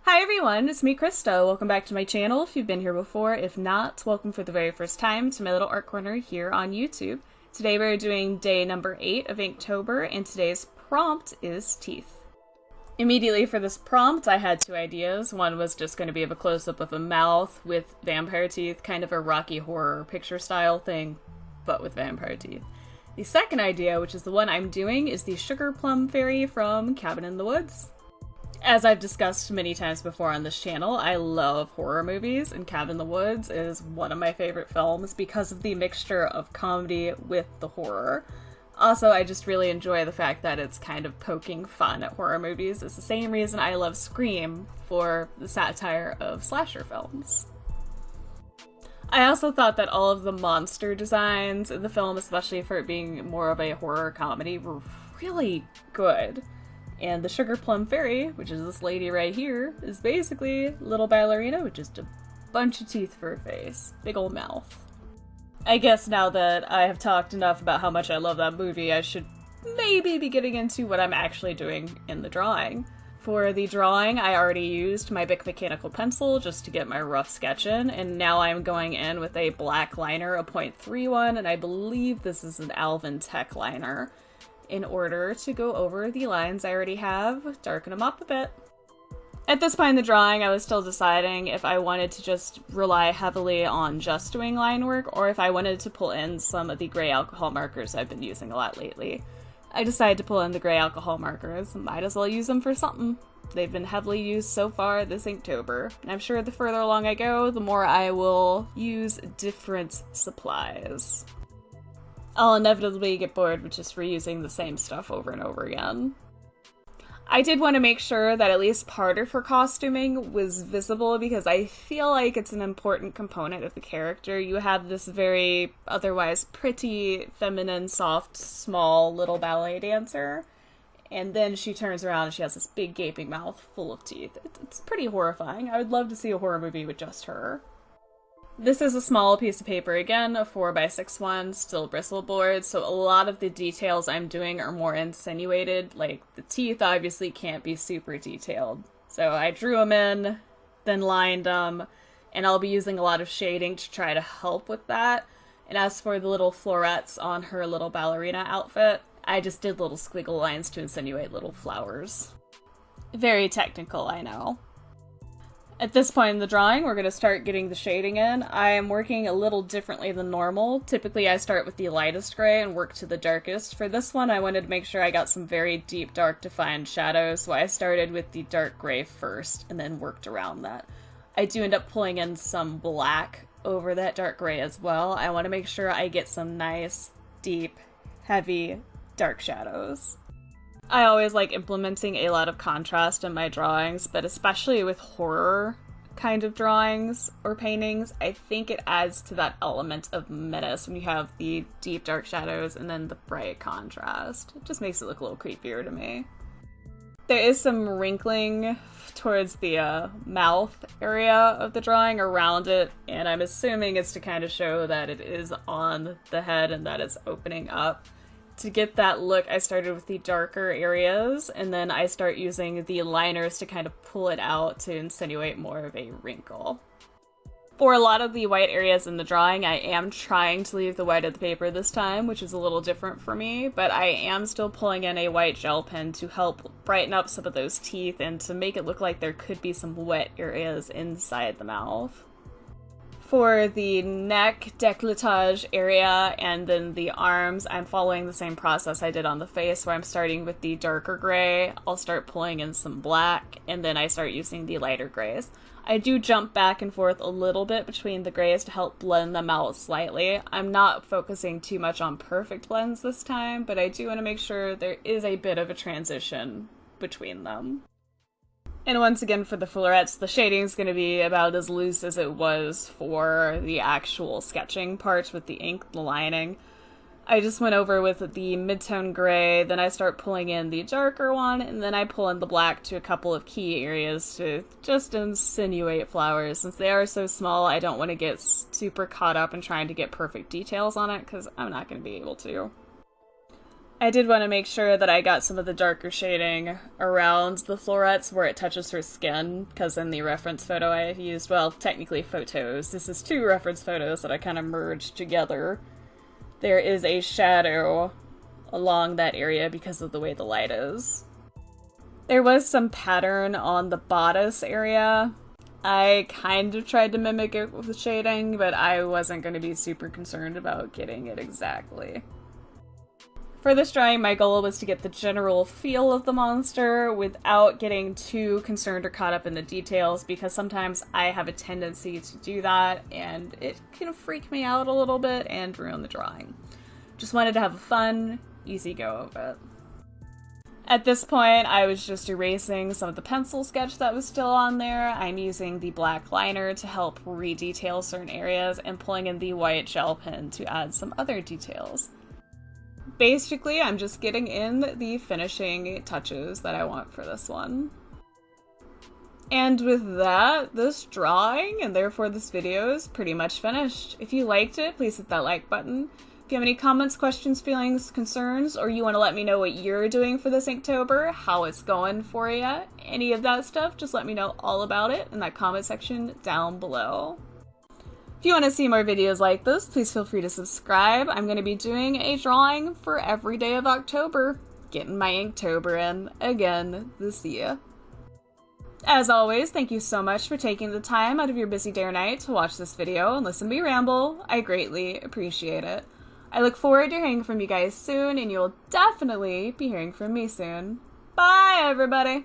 Hi everyone, it's me Krista. Welcome back to my channel if you've been here before. If not, welcome for the very first time to my little art corner here on YouTube. Today we're doing day number 8 of Inktober, and today's prompt is teeth. Immediately for this prompt I had two ideas. One was just going to be a close-up of a mouth with vampire teeth, kind of a Rocky Horror Picture style thing, but with vampire teeth. The second idea, which is the one I'm doing, is the Sugar Plum Fairy from Cabin in the Woods. As I've discussed many times before on this channel, I love horror movies, and Cabin in the Woods is one of my favorite films because of the mixture of comedy with the horror. Also, I just really enjoy the fact that it's kind of poking fun at horror movies. It's the same reason I love Scream for the satire of slasher films. I also thought that all of the monster designs in the film, especially for it being more of a horror comedy, were really good. And the Sugar Plum Fairy, which is this lady right here, is basically Little Ballerina with just a bunch of teeth for her face. Big old mouth. I guess now that I have talked enough about how much I love that movie, I should maybe be getting into what I'm actually doing in the drawing. For the drawing, I already used my BIC Mechanical Pencil just to get my rough sketch in, and now I'm going in with a black liner, a 0.31, and I believe this is an Alvin Techliner, in order to go over the lines I already have, darken them up a bit. At this point in the drawing, I was still deciding if I wanted to just rely heavily on just doing line work, or if I wanted to pull in some of the gray alcohol markers I've been using a lot lately. I decided to pull in the gray alcohol markers, might as well use them for something. They've been heavily used so far this Inktober, and I'm sure the further along I go, the more I will use different supplies. I'll inevitably get bored with just reusing the same stuff over and over again. I did want to make sure that at least part of her costuming was visible because I feel like it's an important component of the character. You have this very otherwise pretty, feminine, soft, small little ballet dancer, and then she turns around and she has this big gaping mouth full of teeth. It's pretty horrifying. I would love to see a horror movie with just her. This is a small piece of paper again, a 4x6 one, still Bristol board, so a lot of the details I'm doing are more insinuated, like the teeth obviously can't be super detailed. So I drew them in, then lined them, and I'll be using a lot of shading to try to help with that. And as for the little florets on her little ballerina outfit, I just did little squiggle lines to insinuate little flowers. Very technical, I know. At this point in the drawing, we're going to start getting the shading in. I am working a little differently than normal. Typically, I start with the lightest gray and work to the darkest. For this one, I wanted to make sure I got some very deep, dark, defined shadows, so I started with the dark gray first, and then worked around that. I do end up pulling in some black over that dark gray as well. I want to make sure I get some nice, deep, heavy, dark shadows. I always like implementing a lot of contrast in my drawings, but especially with horror kind of drawings or paintings, I think it adds to that element of menace when you have the deep dark shadows and then the bright contrast. It just makes it look a little creepier to me. There is some wrinkling towards the mouth area of the drawing around it, and I'm assuming it's to kind of show that it is on the head and that it's opening up. To get that look, I started with the darker areas, and then I start using the liners to kind of pull it out to insinuate more of a wrinkle. For a lot of the white areas in the drawing, I am trying to leave the white of the paper this time, which is a little different for me, but I am still pulling in a white gel pen to help brighten up some of those teeth and to make it look like there could be some wet areas inside the mouth. For the neck, décolletage area, and then the arms, I'm following the same process I did on the face, where I'm starting with the darker gray, I'll start pulling in some black, and then I start using the lighter grays. I do jump back and forth a little bit between the grays to help blend them out slightly. I'm not focusing too much on perfect blends this time, but I do want to make sure there is a bit of a transition between them. And once again, for the florets, the shading is going to be about as loose as it was for the actual sketching parts with the ink, the lining. I just went over with the mid-tone gray, then I start pulling in the darker one, and then I pull in the black to a couple of key areas to just insinuate flowers. Since they are so small, I don't want to get super caught up in trying to get perfect details on it, because I'm not going to be able to. I I did want to make sure that I got some of the darker shading around the florets where it touches her skin, because in the reference photo I used, well, technically photos, this is 2 reference photos that I kind of merged together. There is a shadow along that area because of the way the light is. There was some pattern on the bodice area. I kind of tried to mimic it with shading, but I wasn't going to be super concerned about getting it exactly. For this drawing, my goal was to get the general feel of the monster without getting too concerned or caught up in the details, because sometimes I have a tendency to do that, and it can freak me out a little bit and ruin the drawing. Just wanted to have a fun, easy go of it. At this point, I was just erasing some of the pencil sketch that was still on there. I'm using the black liner to help re-detail certain areas and pulling in the white gel pen to add some other details. Basically, I'm just getting in the finishing touches that I want for this one. And with that, this drawing, and therefore this video, is pretty much finished. If you liked it, please hit that like button. If you have any comments, questions, feelings, concerns, or you want to let me know what you're doing for this Inktober, how it's going for you, any of that stuff, just let me know all about it in that comment section down below. If you want to see more videos like this, please feel free to subscribe. I'm going to be doing a drawing for every day of October, getting my Inktober in again this year. As always, thank you so much for taking the time out of your busy day or night to watch this video and listen to me ramble. I greatly appreciate it. I look forward to hearing from you guys soon, and you'll definitely be hearing from me soon. Bye, everybody!